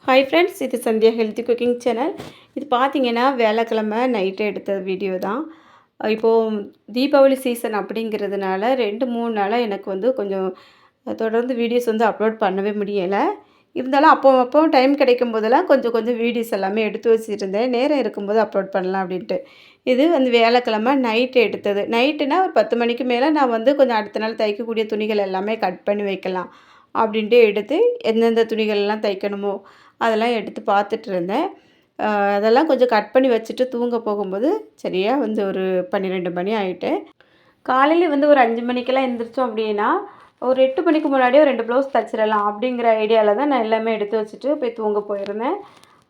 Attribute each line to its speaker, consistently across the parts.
Speaker 1: Hi friends, இது Sandhya healthy cooking channel. இது பார்த்தீங்கன்னா வியாழக்கிழமை நைட்டு எடுத்த வீடியோ தான். இப்போது தீபாவளி சீசன் அப்படிங்கிறதுனால 2-3 நாளாக எனக்கு வந்து கொஞ்சம் தொடர்ந்து வீடியோஸ் வந்து அப்லோட் பண்ணவே முடியலை. இருந்தாலும் அப்போ டைம் கிடைக்கும் போதெல்லாம் கொஞ்சம் கொஞ்சம் வீடியோஸ் எல்லாமே எடுத்து வச்சுருந்தேன். நேரம் இருக்கும்போது அப்லோட் பண்ணலாம் அப்படின்ட்டு. இது வந்து வியாழக்கிழமை நைட்டு எடுத்தது. நைட்டுனா ஒரு 10 மணிக்கு மேலே நான் வந்து கொஞ்சம் அடுத்த நாள் தைக்கக்கூடிய துணிகள் எல்லாமே கட் பண்ணி வைக்கலாம் அப்படின்ட்டு எடுத்து எந்தெந்த துணிகள்லாம் தைக்கணுமோ அதெல்லாம் எடுத்து பார்த்துட்டு இருந்தேன். அதெல்லாம் கொஞ்சம் கட் பண்ணி வச்சுட்டு தூங்க போகும்போது சரியாக வந்து ஒரு 12 மணி ஆகிட்டு. காலையில் வந்து ஒரு 5 மணிக்கெல்லாம் எழுந்திரிச்சோம் அப்படின்னா ஒரு 8 மணிக்கு முன்னாடியே ஒரு 2 ப்ளவுஸ் தைச்சிடலாம் அப்படிங்கிற ஐடியாவில் தான் நான் எல்லாமே எடுத்து வச்சுட்டு போய் தூங்க போயிருந்தேன்.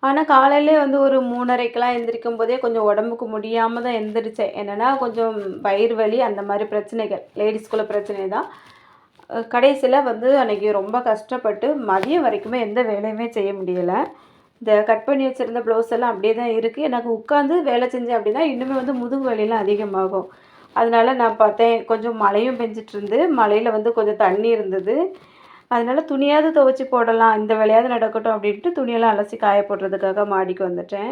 Speaker 1: ஆனால் காலையிலே வந்து ஒரு 3:30க்கெல்லாம் எழுந்திரிக்கும் போதே கொஞ்சம் உடம்புக்கு முடியாமல் தான் எழுந்திரிச்சேன். என்னென்னா கொஞ்சம் வயிறு வலி அந்த மாதிரி பிரச்சனைகள், லேடிஸ்குள்ள பிரச்சனை தான். கடைசியில் வந்து அன்றைக்கி ரொம்ப கஷ்டப்பட்டு மதியம் வரைக்குமே எந்த வேலையுமே செய்ய முடியலை. இந்த கட் பண்ணி வச்சுருந்த ப்ளவுஸ் எல்லாம் அப்படியே தான் இருக்குது. எனக்கு உட்காந்து வேலை செஞ்சேன் அப்படின்னா இன்னுமே வந்து முதுகு வலிலாம் அதிகமாகும். அதனால நான் பார்த்தேன், கொஞ்சம் மழையும் பெஞ்சிட்ருந்து, மழையில் வந்து கொஞ்சம் தண்ணி இருந்தது. அதனால துணியாவது துவைச்சி போடலாம், இந்த வேலையாவது நடக்கட்டும் அப்படின்ட்டு துணியெல்லாம் அலசி காய போடுறதுக்காக மாடிக்கு வந்துட்டேன்.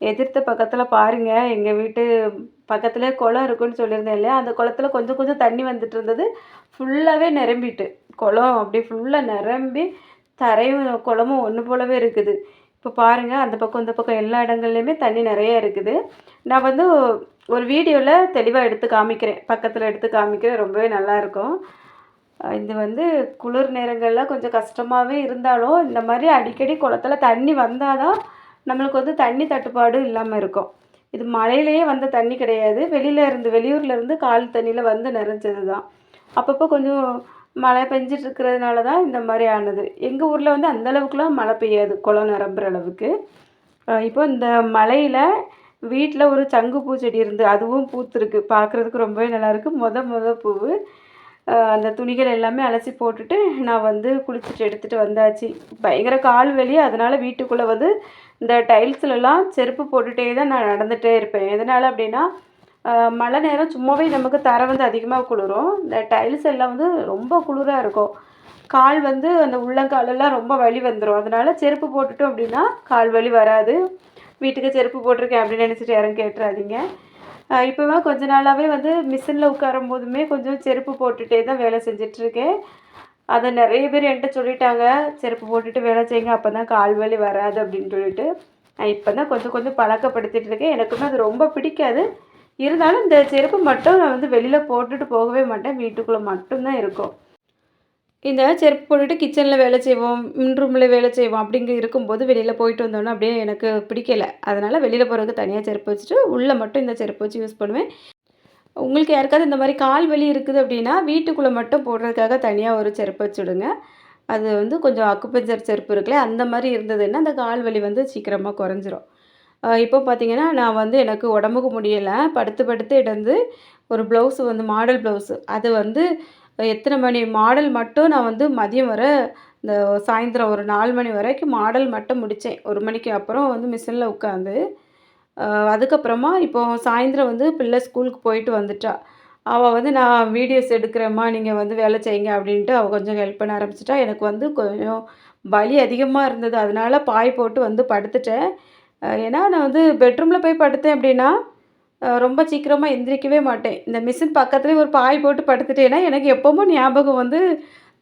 Speaker 1: எதிர்த்த பக்கத்தில் பாருங்கள், எங்கள் வீட்டு பக்கத்துலேயே குளம் இருக்குன்னு சொல்லியிருந்தேன் இல்லையா, அந்த குளத்துல கொஞ்சம் கொஞ்சம் தண்ணி வந்துட்டு இருந்தது. ஃபுல்லாகவே நிரம்பிட்டு, குளம் அப்படியே ஃபுல்லாக நிரம்பி தரையும் குளமும் ஒன்று போலவே இருக்குது. இப்போ பாருங்கள், அந்த பக்கம் இந்த பக்கம் எல்லா இடங்கள்லையுமே தண்ணி நிறைய இருக்குது. நான் வந்து ஒரு வீடியோவில் தெளிவாக எடுத்து காமிக்கிறேன், பக்கத்தில் எடுத்து காமிக்கிறேன், ரொம்பவே நல்லாயிருக்கும். இது வந்து குளிர் நேரங்களில் கொஞ்சம் கஷ்டமாகவே இருந்தாலும் இந்த மாதிரி அடிக்கடி குளத்துல தண்ணி வந்தால் தான் நம்மளுக்கு வந்து தண்ணி தட்டுப்பாடு இல்லாமல் இருக்கும். இது மழையிலேயே வந்த தண்ணி கிடையாது, வெளியூர்லேருந்து கால் தண்ணியில் வந்து நிறைஞ்சது தான். அப்பப்போ கொஞ்சம் மழை பெஞ்சிட்டு இருக்கிறதுனால தான் இந்த மாதிரி ஆனது. எங்கள் ஊரில் வந்து அந்தளவுக்குலாம் மழை பெய்யாது, குளம் நிரம்புற அளவுக்கு. இப்போ இந்த மழையில் வீட்டில் ஒரு சங்குப்பூ செடி இருந்து அதுவும் பூத்துருக்கு, பார்க்குறதுக்கு ரொம்பவே நல்லாயிருக்கு. மொத பூவு. அந்த துணிகள் எல்லாமே அலசி போட்டுட்டு நான் வந்து குளிச்சுட்டு எடுத்துகிட்டு வந்தாச்சு. பயங்கர கால் வலி, அதனால் வீட்டுக்குள்ளே வந்து இந்த டைல்ஸ்லலாம் செருப்பு போட்டுகிட்டே தான் நான் நடந்துகிட்டே இருப்பேன். எதனால் அப்படின்னா மழை நேரம் சும்மாவே நமக்கு தரை வந்து அதிகமாக குளிரும். இந்த டைல்ஸ் எல்லாம் வந்து ரொம்ப குளிராக இருக்கும். கால் வந்து அந்த உள்ளங்காலெல்லாம் ரொம்ப வலி வந்துடும். அதனால் செருப்பு போட்டுட்டோம் அப்படின்னா கால் வலி வராது. வீட்டுக்கு செருப்பு போட்டிருக்கேன் அப்படின்னு நினச்சிட்டு யாரும் கேட்டுறாதீங்க. இப்போவே கொஞ்ச நாளாகவே வந்து மிஷினில் உட்காரும் போதுமே கொஞ்சம் செருப்பு போட்டுகிட்டே தான் வேலை செஞ்சிட்ருக்கேன். அதை நிறைய பேர் என்கிட்ட சொல்லிட்டாங்க, செருப்பு போட்டுட்டு வேலை செய்யுங்க, அப்போ தான் கால் வலி வராது அப்படின்னு சொல்லிட்டு. நான் இப்போ தான் கொஞ்சம் கொஞ்சம் பழக்கப்படுத்திகிட்டு இருக்கேன். எனக்குமே அது ரொம்ப பிடிக்காது. இருந்தாலும் இந்த செருப்பு மட்டும் நான் வந்து வெளியில் போட்டுட்டு போகவே மாட்டேன், வீட்டுக்குள்ளே மட்டும்தான் இருக்கும். இந்த செருப்பு போட்டுட்டு கிச்சனில் வேலை செய்வோம், ரூமில் வேலை செய்வோம் அப்படிங்க இருக்கும்போது வெளியில் போயிட்டு வந்தோன்னா அப்படியே எனக்கு பிடிக்கலை. அதனால் வெளியில் போகிறதுக்கு தனியாக செருப்பு வச்சுட்டு உள்ளே மட்டும் இந்த செருப்பு வச்சு யூஸ் பண்ணுவேன். உங்களுக்கு யாருக்காவது இந்த மாதிரி கால் வலி இருக்குது அப்படின்னா வீட்டுக்குள்ளே மட்டும் போடுறதுக்காக தனியாக ஒரு செருப்பு வச்சுடுங்க. அது வந்து கொஞ்சம் அக்குப்பஞ்சர் செருப்பு இருக்குல்ல, அந்த மாதிரி இருந்ததுன்னா அந்த கால் வலி வந்து சீக்கிரமாக குறைஞ்சிரும். இப்போ பார்த்தீங்கன்னா நான் வந்து எனக்கு உடம்புக்கு முடியலை, படுத்து படுத்து இடந்து ஒரு ப்ளவுஸு வந்து மாடல் ப்ளவுஸு அது வந்து எத்தனை மணி மாடல் மட்டும் நான் வந்து மதியம் வர இந்த சாயந்தரம் ஒரு 4 மணி வரைக்கும் மாடல் மட்டும் முடித்தேன். 1 மணிக்கு அப்புறம் வந்து மிஷினில் உட்காந்து அதுக்கப்புறமா இப்போது சாயந்தரம் வந்து பிள்ளை ஸ்கூலுக்கு போயிட்டு வந்துட்டா. அவள் வந்து நான் வீடியோஸ் எடுக்கிறேம்மா, நீங்கள் வந்து வேலை செய்யுங்க அப்படின்ட்டு அவள் கொஞ்சம் ஹெல்ப் பண்ண ஆரம்பிச்சிட்டா. எனக்கு வந்து கொஞ்சம் வலி அதிகமாக இருந்தது, அதனால பாய் போட்டு வந்து படுத்துட்டேன். ஏன்னா நான் வந்து பெட்ரூமில் போய் படுத்தேன் அப்படின்னா ரொம்ப சீக்கிரமாக எந்திரிக்கவே மாட்டேன். இந்த மிஷின் பக்கத்துலேயே ஒரு பாய் போட்டு படுத்துட்டேன்னா எனக்கு எப்பவும் ஞாபகம் வந்து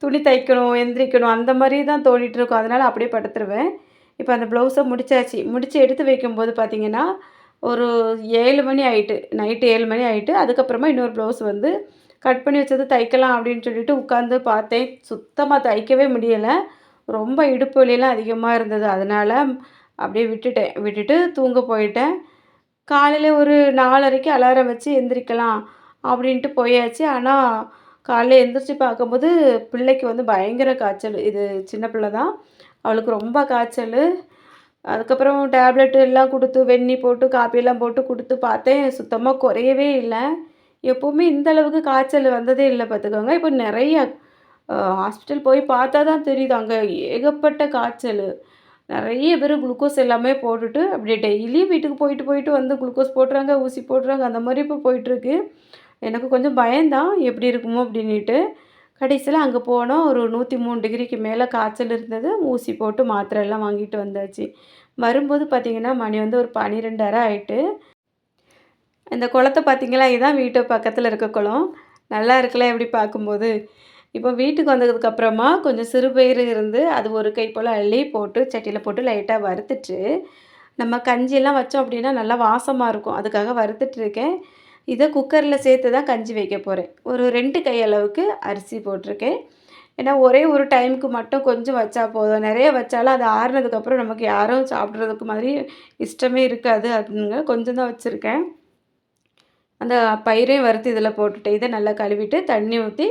Speaker 1: துணி தைக்கணும், எந்திரிக்கணும் அந்த மாதிரி தான் தோணிகிட்ருக்கும். அதனால் அப்படியே படுத்துருவேன். இப்போ அந்த ப்ளவுஸை முடிச்சாச்சு. முடித்து எடுத்து வைக்கும்போது பார்த்திங்கன்னா ஒரு 7 மணி ஆகிட்டு, நைட்டு 7 மணி ஆகிட்டு. அதுக்கப்புறமா இன்னொரு ப்ளவுஸ் வந்து கட் பண்ணி வச்சது தைக்கலாம் அப்படின்னு சொல்லிட்டு உட்காந்து பார்த்தேன். சுத்தமாக தைக்கவே முடியலை. ரொம்ப இடுப்பு வலியெல்லாம் அதிகமாக இருந்தது. அதனால் அப்படியே விட்டுட்டு தூங்க போயிட்டேன். காலையில் ஒரு 4:30க்கு அலாரம் வச்சு எந்திரிக்கலாம் அப்படின்ட்டு போயாச்சு. ஆனால் காலைல எந்திரிச்சு பார்க்கும்போது பிள்ளைக்கு வந்து பயங்கர காய்ச்சல். இது சின்ன பிள்ளை தான், அவளுக்கு ரொம்ப காய்ச்சல். அதுக்கப்புறம் டேப்லெட் எல்லாம் கொடுத்து வெந்நீர் போட்டு காப்பியெல்லாம் போட்டு கொடுத்து பார்த்தேன், சுத்தமாக குறையவே இல்லை. எப்போவுமே இந்த அளவுக்கு காய்ச்சல் வந்ததே இல்லை பார்த்துக்கோங்க. இப்போ நிறைய ஹாஸ்பிட்டல் போய் பார்த்தா தான் தெரியுது, அங்கே ஏகப்பட்ட காய்ச்சல். நிறைய பேர் குளுக்கோஸ் எல்லாமே போட்டுட்டு அப்படியே டெய்லியும் வீட்டுக்கு போயிட்டு வந்து குளுக்கோஸ் போடுறாங்க, ஊசி போடுறாங்க, அந்த மாதிரி இப்போ போயிட்டுருக்கு. எனக்கு கொஞ்சம் பயம்தான் எப்படி இருக்குமோ அப்படின்ட்டு. கடைசியில அங்கே போனோம். ஒரு 103 டிகிரிக்கு மேல காய்ச்சல் இருந்தது. ஊசி போட்டு மாத்திரை எல்லாம் வாங்கிட்டு வந்தாச்சு. வரும்போது பார்த்தீங்கன்னா, மணி வந்து ஒரு 12:30 ஆயிட்டு. இந்த குளத்த பார்த்தீங்களா? இதான் வீட்டு பக்கத்தில இருக்க குளம். நல்லா இருக்குல்ல எப்படி பார்க்கும்போது. இப்போ வீட்டுக்கு வந்ததுக்கப்புறமா கொஞ்சம் சிறுபயிறு இருந்து, அது ஒரு கை போல அள்ளி போட்டு சட்டியில போட்டு லைட்டா வறுத்துட்டு, நம்ம கஞ்சியெல்லாம் வச்சோம் அப்படின்னா நல்லா வாசமா இருக்கும். அதுக்காக வறுத்துட்ருக்கேன். இத குக்கர்ல சேர்த்து தான் கஞ்சி வைக்க போறேன். ஒரு 2 கை அளவுக்கு அரிசி போட்டிருக்கேன். ஏன்னா ஒரே ஒரு டைமுக்கு மட்டும் கொஞ்சம் வச்சா போதும். நெறைய வச்சாலும் அது ஆறுனதுக்கப்புறம் நமக்கு யாரும் சாப்பிட்றதுக்கு மாதிரி இஷ்டமே இருக்காது அப்படிங்க கொஞ்சம் தான் வச்சுருக்கேன். அந்த பயிரையும் வறுத்து இதில போட்டுட்டேன். இத நல்லா கழுவிட்டு தண்ணி ஊத்தி,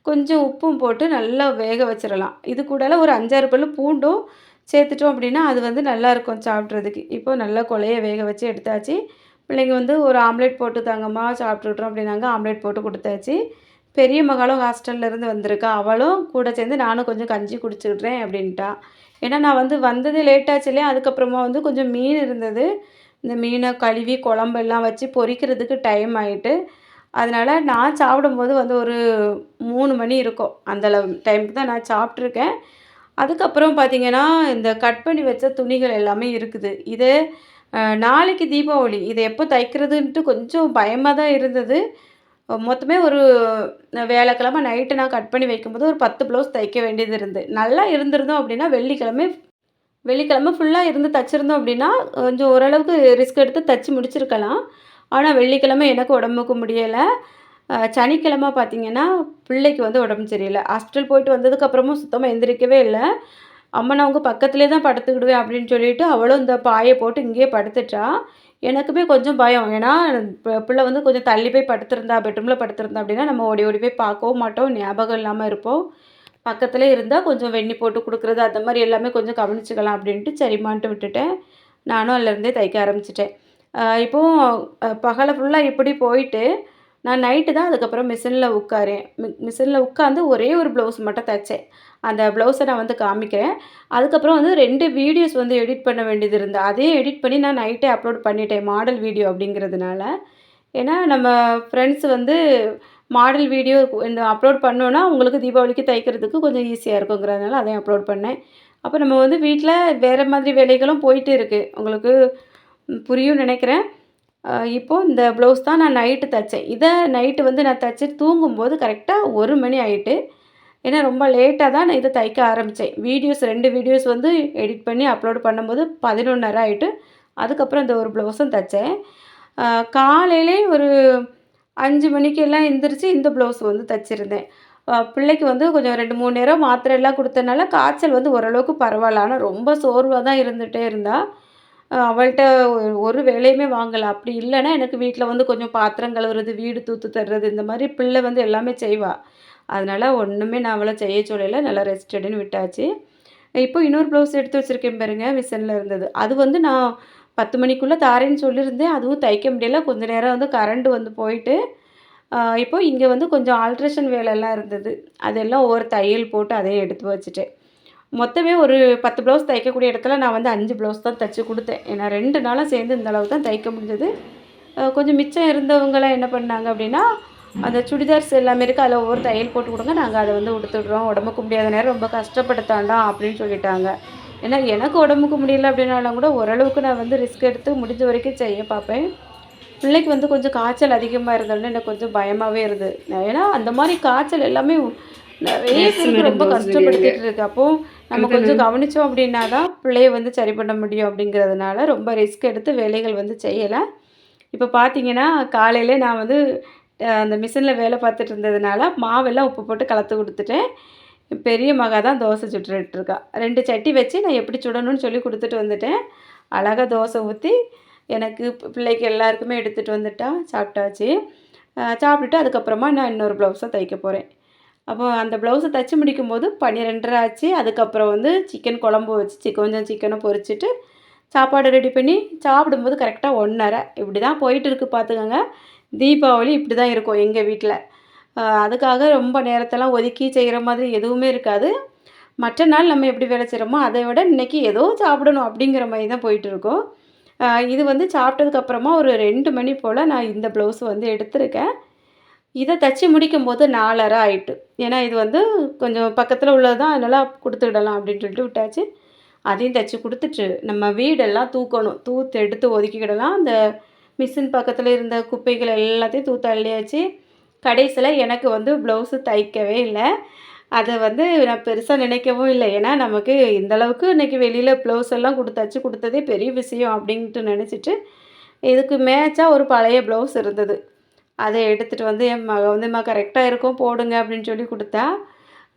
Speaker 1: கொஞ்சம் உப்பும் போட்டு நல்லா வேக வச்சிரலாம். இது கூடல ஒரு 5, 6 பல்லு பூண்டும் சேர்த்துட்டோம் அப்படின்னா, அது வந்து நல்லாயிருக்கும் சாப்பிட்றதுக்கு. இப்போ நல்லா கொழைய வேக வச்சு எடுத்தாச்சு. பிள்ளைங்க வந்து ஒரு ஆம்லேட் போட்டு தாங்கம்மா சாப்பிட்டுட்றோம் அப்படின்னாங்க. ஆம்லேட் போட்டு குடுத்தாச்சு. பெரிய மகளும் ஹாஸ்டல்லேருந்து வந்திருக்கா. அவளும் கூட சேர்ந்து நானும் கொஞ்சம் கஞ்சி குடிச்சுக்கிறேன் அப்படின்ட்டா. ஏன்னா நான் வந்து வந்தது லேட் ஆச்சு இல்லையா? அதுக்கப்புறமா வந்து கொஞ்சம் மீன் இருந்தது. இந்த மீன கழுவி குழம்பெல்லாம் வச்சு பொரிக்கிறதுக்கு டைம் ஆயிட்டு. அதனால நான் சாப்பிடும்போது வந்து ஒரு 3 மணி இருக்கும். அந்த அளவு டைமுக்கு தான் நான் சாப்பிட்டுருக்கேன். அதுக்கப்புறம் பார்த்தீங்கன்னா, இந்த கட் பண்ணி வச்ச துணிகள் எல்லாமே இருக்குது. இது நாளைக்கு தீபாவளி. இத எப்போ தைக்கிறதுன்ட்டு கொஞ்சம் பயமா தான் இருந்தது. மொத்தமே ஒரு வியாழக்கிழமை நைட்டு நான் கட் பண்ணி வைக்கும்போது ஒரு 10 ப்ளவுஸ் தைக்க வேண்டியது இருந்து. நல்லா இருந்திருந்தோம் அப்படின்னா, வெள்ளிக்கிழமை ஃபுல்லா இருந்து தச்சிருந்தோம் அப்படின்னா, கொஞ்சம் ஓரளவுக்கு ரிஸ்க் எடுத்து தச்சு முடிச்சிருக்கலாம். ஆனா, வெள்ளிக்கிழமை எனக்கு உடம்புக்கு முடியல. சனிக்கிழமை பார்த்தீங்கன்னா, பிள்ளைக்கு வந்து உடம்பு சரியில்ல. ஹாஸ்பிட்டல் போயிட்டு வந்ததுக்கப்புறமும் சுத்தமா எந்திரிக்கவே இல்ல. அம்மா நான் உங்க பக்கத்திலேயே தான் படுத்துக்கிடுவேன் அப்படின்னு சொல்லிட்டு, அவளும் இந்த பாய போட்டு இங்கேயே படுத்துட்டா. எனக்குமே கொஞ்சம் பயம். ஏன்னா, பிள்ளை வந்து கொஞ்சம் தள்ளி போய் படுத்திருந்தா, பெட்ரூம்ல படுத்திருந்தா அப்படின்னா, நம்ம ஓடி ஓடி போய் பார்க்கவும் மாட்டோம். ஞாபகம் இல்லாம இருப்போம். பக்கத்திலே இருந்தா கொஞ்சம் வெந்நீ போட்டு குடுக்குறது, அந்த மாரி எல்லாமே கொஞ்சம் கவனிச்சுக்கலாம் அப்படின்ட்டு சரிம்மான்ட்டு விட்டுட்டேன். நானும் அதுலேருந்தே தைக்க ஆரம்பிச்சுட்டேன். இப்போ பகல ஃபுல்லா இப்படி போயிட்டு, நான் நைட்டு தான் அதுக்கப்புறம் மிஷின்ல உட்காரேன். மிஷின்ல உட்காந்து ஒரே ஒரு ப்ளவுஸ் மட்டும் தைச்சேன். அந்த ப்ளவுஸ நான் வந்து காமிக்கிறேன். அதுக்கப்புறம் வந்து 2 வீடியோஸ் வந்து எடிட் பண்ண வேண்டியது இருந்து, அதையும் எடிட் பண்ணி நான் நைட்டே அப்லோட் பண்ணிட்டேன். மாடல் வீடியோ அப்படிங்கிறதுனால. ஏன்னா, நம்ம ஃப்ரெண்ட்ஸ் வந்து மாடல் வீடியோ இந்த அப்லோட் பண்ணோன்னா, உங்களுக்கு தீபாவளிக்கு தைக்கிறதுக்கு கொஞ்சம் ஈஸியா இருக்குங்கிறதுனால அதையும் அப்லோட் பண்ணேன். அப்போ நம்ம வந்து வீட்ல வேறு மாதிரி வேலைகளும் போயிட்டு இருக்கு. உங்களுக்கு புரியும்னு நெனைக்கிறேன். இப்போ இந்த ப்ளவுஸ் தான் நான் நைட்டு தச்சேன். இத நைட்டு வந்து நான் தச்சு தூங்கும்போது கரெக்ட்டா 1 மணி ஆயிட்டு. ஏன்னா ரொம்ப லேட்டா தான் நான் இத தைக்க ஆரம்பிச்சேன். வீடியோஸ் 2 வீடியோஸ் வந்து எடிட் பண்ணி அப்லோட் பண்ணும்போது 11:30 ஆயிட்டு. அதுக்கப்புறம் இந்த ஒரு ப்ளவுஸும் தச்சேன். அ காலையிலே ஒரு 5 மணிக்கெல்லாம் எந்திரிச்சு இந்த ப்ளவுஸ் வந்து தச்சிருந்தேன். பிள்ளைக்கு வந்து கொஞ்சம் 2, 3 நேரம் மாத்திரை எல்லாம் குடுத்தனால காய்ச்சல் வந்து ஓரளவுக்கு பரவால்ல. ஆனா ரொம்ப சோர்வா தான் இருந்துட்டே இருந்தா. அவள்ட்ட ஒரு வேலையுமே வாங்கல. அப்படி இல்லன்னா எனக்கு வீட்ல வந்து கொஞ்சம் பாத்திரம் கழுவுறது, வீடு தூத்து தர்றது இந்த மாரி பிள்ளை வந்து எல்லாமே செய்வா. அதனால ஒண்ணுமே நான் அவள செய்ய சொல்லல. நல்லா ரெஸ்ட் எடுன்னு விட்டாச்சு. இப்போ இன்னொரு ப்ளவுஸ் எடுத்து வச்சிருக்கேன் பாருங்க, மிஷின்ல இருந்தது. அது வந்து நான் 10 மணிக்குள்ள தாரேன்னு சொல்லியிருந்தேன். அதுவும் தைக்க முடியல. கொஞ்ச நேரம் வந்து கரண்ட் வந்து போயிட்டு, இப்போ இங்க வந்து கொஞ்சம் ஆல்ட்ரேஷன் வேலைலாம் இருந்தது. அதெல்லாம் ஒவ்வொரு தையல் போட்டு அதையும் எடுத்து வச்சுட்டேன். மொத்தமே ஒரு 10 ப்ளவுஸ் தைக்கக்கூடிய இடத்துல நான் வந்து 5 ப்ளவுஸ் தான் தச்சு குடுத்தேன். ஏன்னா 2 நாளா சேர்ந்து இந்த அளவு தான் தைக்க முடிஞ்சது. கொஞ்சம் மிச்சம் இருந்தவங்கலாம் என்ன பண்ணாங்க அப்படின்னா, அந்த சுடிதார்ஸ் எல்லாமே இருக்கு. அதில ஒவ்வொரு தையல் போட்டு குடுங்க. நாங்க அத வந்து உடுத்துடுறோம். உடம்புக்கு முடியாத நேரம் ரொம்ப கஷ்டப்படுத்தாண்டாம் அப்படின்னு சொல்லிட்டாங்க. ஏன்னா எனக்கு உடம்புக்கு முடியல அப்படின்னாலும் கூட ஓரளவுக்கு நான் வந்து ரிஸ்க் எடுத்து முடிஞ்ச வரைக்கும் செய்ய பார்ப்பேன். பிள்ளைக்கு வந்து கொஞ்சம் காய்ச்சல் அதிகமா இருந்தோனே எனக்கு கொஞ்சம் பயமாவே இருந்தது. ஏன்னா அந்த மாரி காய்ச்சல் எல்லாமே நெறைய
Speaker 2: நர்ஸ்
Speaker 1: பேருக்கு
Speaker 2: மேடம்
Speaker 1: ரொம்ப
Speaker 2: ப்ளவுஸ் சொல்லிருங்க.
Speaker 1: கஷ்டப்படுத்திட்டு இருக்கு. அப்போ நம்ம
Speaker 2: அதுதானே?
Speaker 1: கொஞ்சம் கவனிச்சோம் அப்படின்னா தான் பிள்ளைய வந்து சரி பண்ண முடியும் அப்படிங்கிறதுனால ரொம்ப ரிஸ்க் எடுத்து வேலைகள் வந்து செய்யல. இப்போ பார்த்தீங்கன்னா, காலையிலே நான் வந்து அந்த மிஷின்ல வேலை பார்த்துட்டு இருந்ததுனால, மாவெல்லாம் உப்பு போட்டு கலந்து குடுத்துட்டேன். பெரிய மகா தான் தோசை சுட்டுட்டு இருக்கா. 2 சட்டி வச்சு நான் எப்படி சுடணும்னு சொல்லி குடுத்துட்டு வந்துட்டேன். அழகா தோசை ஊத்தி, எனக்கு பிள்ளைக்கு எல்லாருக்குமே எடுத்துட்டு வந்துட்டா. சாப்பிட்டாச்சு. சாப்பிட்டுட்டு அதுக்கப்புறமா நான் இன்னொரு ப்ளவுஸ தைக்க போறேன். அப்போ அந்த ப்ளவுஸ தச்சு முடிக்கும்போது 12:30 ஆச்சு. அதுக்கப்புறம் வந்து சிக்கன் குழம்பு வச்சு கொஞ்சம் சிக்கன பொரிச்சுட்டு, சாப்பாடு ரெடி பண்ணி சாப்பிடும்போது கரெக்ட்டா 1:30 இப்படி தான் போயிட்டு இருக்கு பார்த்துக்கங்க. தீபாவளி இப்படி தான் இருக்கும் எங்க வீட்ல. அதுக்காக ரொம்ப நேரத்தெல்லாம் ஒதுக்கி செய்கிற மாதிரி எதுவுமே இருக்காது. மற்ற நாள் நம்ம எப்படி வேலை செய்கிறோமோ, அதை விட இன்னைக்கு ஏதோ சாப்பிடணும் அப்படிங்கிற மாரி தான் போயிட்டுருக்கும். இது வந்து சாப்பிட்டதுக்கு அப்புறமா ஒரு 2 மணி போல நான் இந்த ப்ளவுஸ் வந்து எடுத்திருக்கேன். இத தச்சு முடிக்கும்போது 4:30 ஆயிட்டு. ஏன்னா இது வந்து கொஞ்சம் பக்கத்துல உள்ளது தான், அதனால குடுத்துவிடலாம் அப்படின்னு சொல்லிட்டு விட்டாச்சு. அதையும் தச்சு குடுத்துட்டு, நம்ம வீடெல்லாம் தூக்கணும். தூத்து எடுத்து ஒதுக்கிக்கிடலாம். அந்த மிஷின் பக்கத்துல இருந்த குப்பைகள் எல்லாத்தையும் தூத்து அள்ளியாச்சு. கடைசில எனக்கு வந்து ப்ளவுஸு தைக்கவே இல்ல. அத வந்து நான் பெருசா நினைக்கவும் இல்ல. ஏன்னா, நமக்கு இந்த அளவுக்கு இன்னைக்கு வெளியில ப்ளவுஸ் எல்லாம் தச்சு குடுத்ததே பெரிய விஷயம் அப்டின்ட்டு நெனச்சுட்டு, இதுக்கு மேட்சா ஒரு பழைய ப்ளவுஸ் இருந்தது. அத எடுத்துட்டு வந்து என் மக வந்து "அம்மா கரெக்ட்டா இருக்கும் போடுங்க" அப்டின்னு சொல்லி குடுத்தா.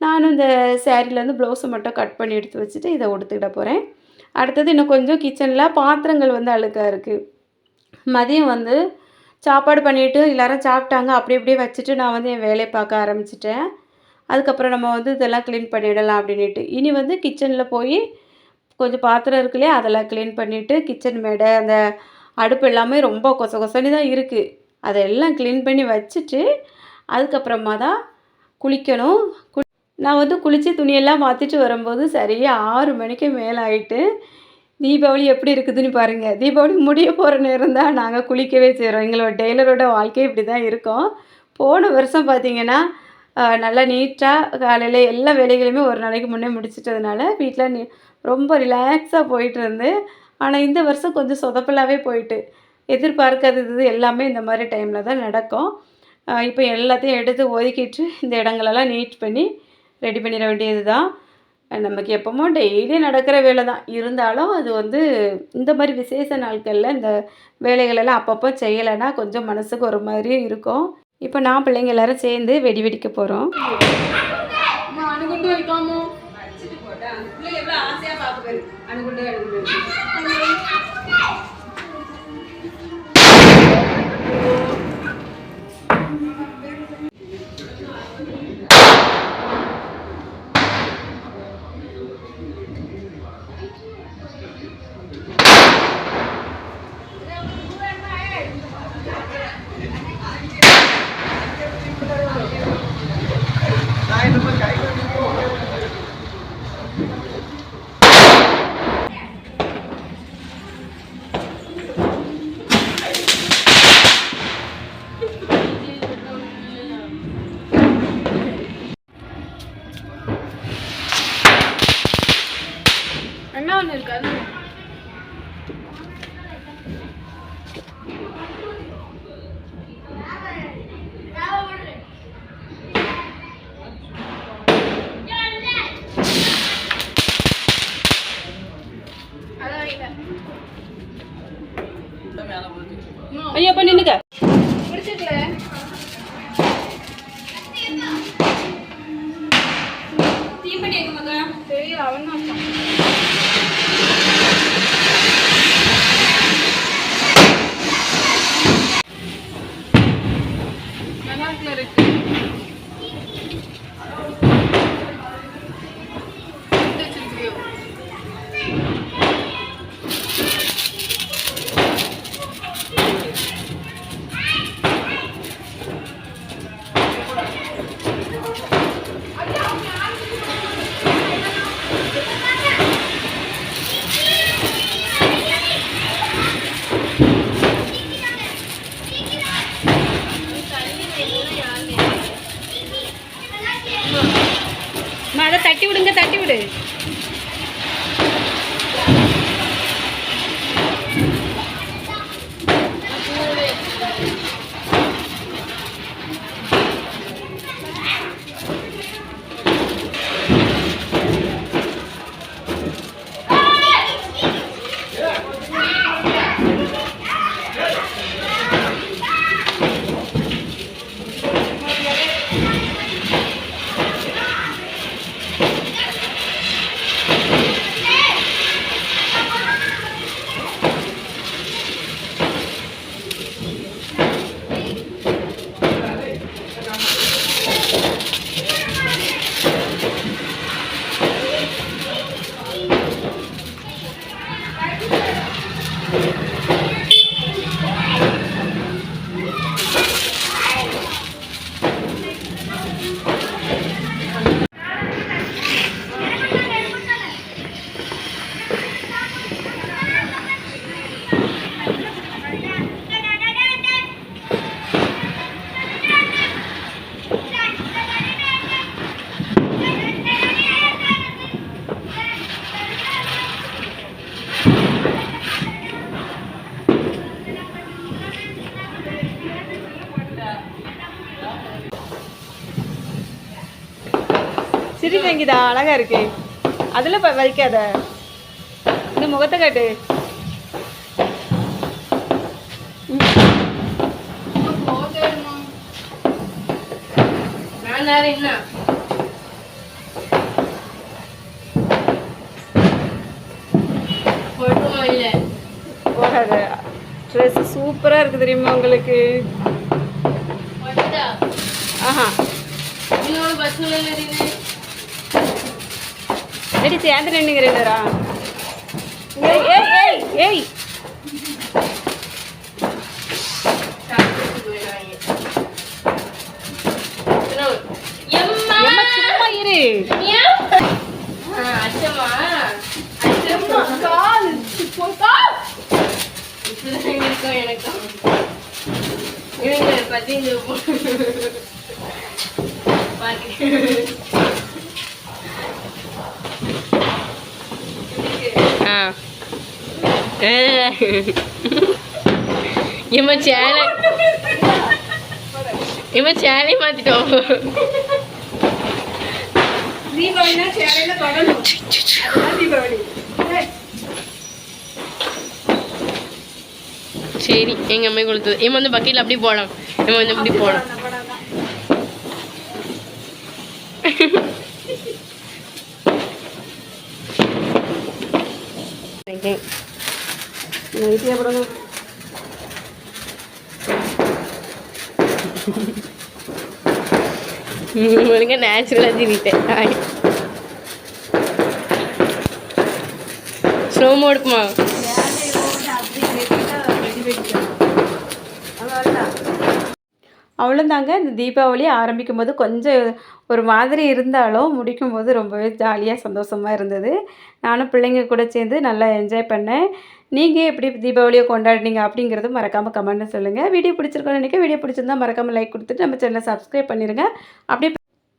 Speaker 1: நானும் இந்த சாரீலேருந்து ப்ளவுஸ மட்டும் கட் பண்ணி எடுத்து வச்சுட்டு, இத உடுத்துக்கிட போறேன். அடுத்தது இன்னும் கொஞ்சம் கிச்சன்ல பாத்திரங்கள் வந்து அழுக்கா இருக்கு. மதியம் வந்து சாப்பாடு பண்ணிட்டு எல்லாரும் சாப்பிட்டாங்க. அப்படி அப்படியே வச்சுட்டு நான் வந்து என் வேலைய பார்க்க ஆரம்பிச்சுட்டேன். அதுக்கப்புறம் நம்ம வந்து இதெல்லாம் க்ளீன் பண்ணிடலாம் அப்படின்னுட்டு. இனி வந்து கிச்சன்ல போய் கொஞ்சம் பாத்திரம் இருக்கு இல்லையா, அதெல்லாம் க்ளீன் பண்ணிட்டு, கிச்சன் மேடை, அந்த அடுப்பு எல்லாமே ரொம்ப கொச கொசன்னு தான் இருக்கு. அதெல்லாம் க்ளீன் பண்ணி வச்சுட்டு, அதுக்கப்புறமா தான் குளிக்கணும். நான் வந்து குளிச்சு துணியெல்லாம் மாத்திட்டு வரும்போது சரியா 6 மணிக்கு மேல ஆயிட்டு. தீபாவளி எப்படி இருக்குதுன்னு பாருங்க. தீபாவளி முடிய போற நேரம் தான் நாங்க குளிக்கவே செய்றோம். எங்களோட டெய்லரோட வாழ்க்கை இப்படி தான் இருக்கும். போன வருஷம் பார்த்தீங்கன்னா, நல்லா நீட்டா காலையில எல்லா வேலைகளையுமே ஒரு நாளைக்கு முன்னே முடிச்சுட்டதுனால, வீட்ல ரொம்ப ரிலாக்ஸா போயிட்டுருந்து. ஆனா, இந்த வருஷம் கொஞ்சம் சொதப்பலாவே போயிட்டு. எதிர்பார்க்காதது எல்லாமே இந்த மாரி டைம்ல தான் நடக்கும். இப்போ எல்லாத்தையும் எடுத்து ஒதுக்கிட்டு, இந்த இடங்களெல்லாம் நீட் பண்ணி ரெடி பண்ணிட வேண்டியது தான். நமக்கு எப்பவும் டெய்லி நடக்கிற வேலை தான். இருந்தாலும் அது வந்து இந்த மாரி விசேஷ நாட்கள்ல இந்த வேலைகளெல்லாம் அப்பப்போ செய்யலைன்னா கொஞ்சம் மனசுக்கு ஒரு மாதிரி இருக்கும். இப்போ நான் பிள்ளைங்க எல்லாரும் சேர்ந்து வெடி வெடிக்க போறோம். அணுகுண்டு வைக்காமோ வச்சுட்டு போட்டேன். அந்த பிள்ளை எவ்வளோ ஆசையா பார்க்குது. அணுகுண்டு அணுகுண்டு. என்ன ஒன்று இருக்காது. ஐயா அப்ப நின்னுக்க. பிடிச்சிக்கல. தீப்பெட்டி எங்க மகா? தெரியல, அவன் தான் இருக்கான். நல்லா இருக்குல்ல இருக்கு. வாங்கிதா அழகாக இருக்கு. அதில் வைக்காத, இந்த முகத்தை காட்டு.
Speaker 2: என்ன
Speaker 1: போகாத. ட்ரெஸ் சூப்பராக இருக்குது தெரியுமா உங்களுக்கு? ஆஹா ரெடி சேர்ந்து நின்றுங்கிறா. ஏய் ஏய் ஏய் சும்மா இரு.
Speaker 2: எனக்கும் பத்தி சேலை மாத்திட்டோம்.
Speaker 1: தீபாவளினா சேலையில தொடரும். தீபாவளி
Speaker 2: சரி எங்க அம்மா கொடுத்தது. இவன் வந்து பக்கெட்ல அப்படி போடலாம். இவன் வந்து இப்படி போடலாம். ஒழுங்கா நேச்சுரலா திரிட்டேன். ஸ்லோமோ எடுக்குமா?
Speaker 1: அவ்வளோதாங்க. இந்த தீபாவளி ஆரம்பிக்கும் போது கொஞ்சம் ஒரு மாதிரி இருந்தாலும் முடிக்கும்போது ரொம்பவே ஜாலியாக சந்தோஷமாக இருந்தது. நானும் பிள்ளைங்க கூட சேர்ந்து நல்லா என்ஜாய் பண்ணேன். நீங்கள் எப்படி தீபாவளியை கொண்டாடினீங்க அப்படிங்கிறத மறக்காமல் கமெண்ட்னு சொல்லுங்கள். வீடியோ பிடிச்சிருக்கோன்னு நினைக்கிறேன். வீடியோ பிடிச்சிருந்தா மறக்காமல் லைக் கொடுத்துட்டு நம்ம சேனலை சப்ஸ்கிரைப் பண்ணிடுங்க. அப்படியே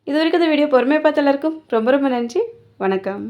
Speaker 1: இது வரைக்கும் இந்த வீடியோ பொறுமையாக பார்த்து எல்லாருக்கும் ரொம்ப ரொம்ப நன்றி. வணக்கம்.